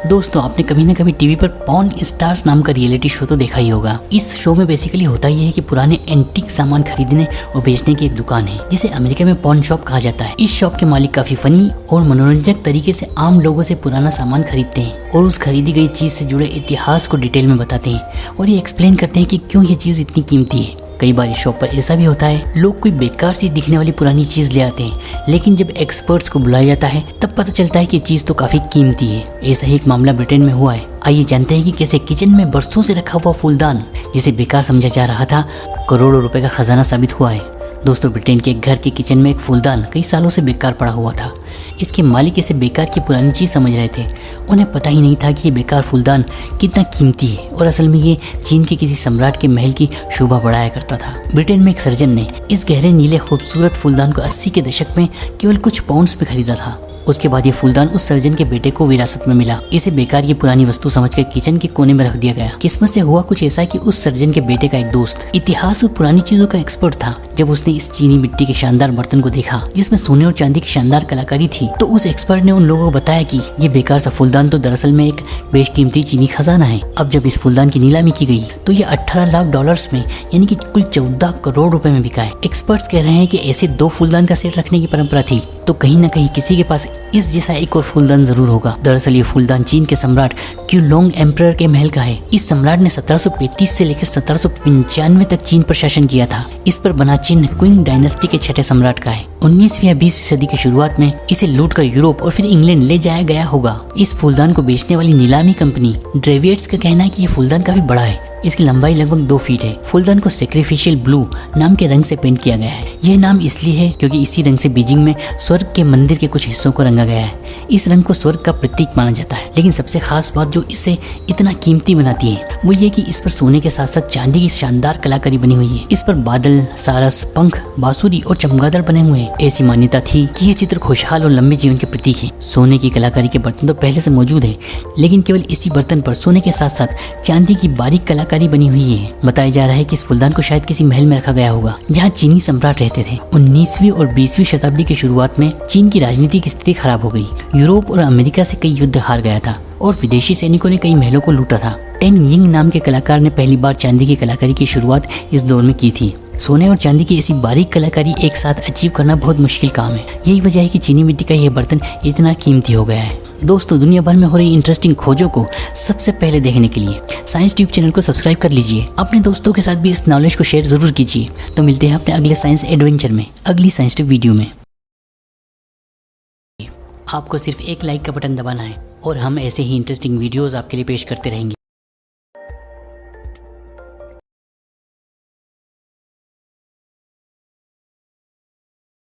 दोस्तों आपने कभी न कभी टीवी पर पॉर्न स्टार्स नाम का रियलिटी शो तो देखा ही होगा। इस शो में बेसिकली होता ही है कि पुराने एंटीक सामान खरीदने और बेचने की एक दुकान है जिसे अमेरिका में पॉर्न शॉप कहा जाता है। इस शॉप के मालिक काफी फनी और मनोरंजक तरीके से आम लोगों से पुराना सामान खरीदते हैं और उस खरीदी गई चीज से जुड़े इतिहास को डिटेल में बताते हैं और ये एक्सप्लेन करते हैं कि क्यों ये चीज इतनी कीमती है। कई बार इस शॉप पर ऐसा भी होता है, लोग कोई बेकार सी दिखने वाली पुरानी चीज ले आते हैं, लेकिन जब एक्सपर्ट्स को बुलाया जाता है तब पता चलता है कि चीज तो काफी कीमती है। ऐसा ही एक मामला ब्रिटेन में हुआ है। आइए जानते हैं कि कैसे किचन में बरसों से रखा हुआ फूलदान, जिसे बेकार समझा जा रहा था, करोड़ों रुपए का खजाना साबित हुआ है। दोस्तों ब्रिटेन के एक घर के किचन में एक फूलदान कई सालों से बेकार पड़ा हुआ था। इसके मालिक इसे बेकार की पुरानी चीज समझ रहे थे। उन्हें पता ही नहीं था कि ये बेकार फूलदान कितना कीमती है और असल में ये चीन के किसी सम्राट के महल की शोभा बढ़ाया करता था। ब्रिटेन में एक सर्जन ने इस गहरे नीले खूबसूरत फूलदान को 80 के दशक में केवल कुछ पाउंड्स में खरीदा था। उसके बाद ये फूलदान उस सर्जन के बेटे को विरासत में मिला। इसे बेकार ये पुरानी वस्तु समझकर किचन के कोने में रख दिया गया। किस्मत से हुआ कुछ ऐसा कि उस सर्जन के बेटे का एक दोस्त इतिहास और पुरानी चीजों का एक्सपर्ट था। जब उसने इस चीनी मिट्टी के शानदार बर्तन को देखा जिसमें सोने और चांदी की शानदार कलाकारी थी, तो उस एक्सपर्ट ने उन लोगों को बताया कि ये बेकार सा फूलदान तो दरअसल में एक बेशकीमती चीनी खजाना है। अब जब इस फूलदान की नीलामी की गई तो ये 18 लाख डॉलर्स में यानी कि कुल 14 करोड़ रुपए में बिका है। एक्सपर्ट्स कह रहे हैं कि ऐसे 2 फूलदान का सेट रखने की परंपरा थी तो कहीं न कहीं किसी के पास इस जैसा एक और फूलदान जरूर होगा। दरअसल ये फूलदान चीन के सम्राट क्यूलोंग एम्परर के महल का है। इस सम्राट ने 1735 से लेकर 1795 तक चीन पर शासन किया था। इस पर बना चिन्ह क्विंग डायनेस्टी के छठे सम्राट का है। 19वीं या 20वीं सदी की शुरुआत में इसे लूटकर यूरोप और फिर इंग्लैंड ले जाया गया होगा। इस फूलदान को बेचने वाली नीलामी कंपनी ड्रेविएट्स का कहना है कि ये फूलदान काफी बड़ा है। इसकी लंबाई लगभग 2 फीट है। फूलदान को सैक्रिफिशियल ब्लू नाम के रंग से पेंट किया गया है। यह नाम इसलिए है क्योंकि इसी रंग से बीजिंग में स्वर्ग के मंदिर के कुछ हिस्सों को रंगा गया है। इस रंग को स्वर्ग का प्रतीक माना जाता है। लेकिन सबसे खास बात जो इसे इतना कीमती बनाती है वो ये कि इस पर सोने के साथ साथ चांदी की शानदार कलाकारी बनी हुई है। इस पर बादल, सारस, पंख, बांसुरी और चमगादड़ बने हुए हैं। ऐसी मान्यता थी कि यह चित्र खुशहाल और लंबे जीवन के प्रतीक है। सोने की कलाकारी के बर्तन तो पहले से मौजूद है, लेकिन केवल इसी बर्तन पर सोने के साथ साथ चांदी की बारीक कलाकारी बनी हुई है। बताया जा रहा है कि इस फूलदान को शायद किसी महल में रखा गया होगा जहाँ चीनी सम्राट रहते थे। 19वीं और 20वीं शताब्दी की शुरुआत में चीन की राजनीतिक स्थिति खराब हो गई। यूरोप और अमेरिका से कई युद्ध हार गया था और विदेशी सैनिकों ने कई महलों को लूटा था। टेन यिंग नाम के कलाकार ने पहली बार चांदी की कलाकारी की शुरुआत इस दौर में की थी। सोने और चांदी की ऐसी बारीक कलाकारी एक साथ अचीव करना बहुत मुश्किल काम है। यही वजह है कि चीनी मिट्टी का यह बर्तन इतना कीमती हो गया है। दोस्तों दुनिया भर में हो रही इंटरेस्टिंग खोजों को सबसे पहले देखने के लिए साइंस ट्यूब चैनल को सब्सक्राइब कर लीजिए। अपने दोस्तों के साथ भी इस नॉलेज को शेयर जरूर कीजिए। तो मिलते हैं अपने अगले साइंस एडवेंचर में, अगली साइंस ट्यूब वीडियो में। आपको सिर्फ एक लाइक का बटन दबाना है और हम ऐसे ही इंटरेस्टिंग वीडियोस आपके लिए पेश करते रहेंगे।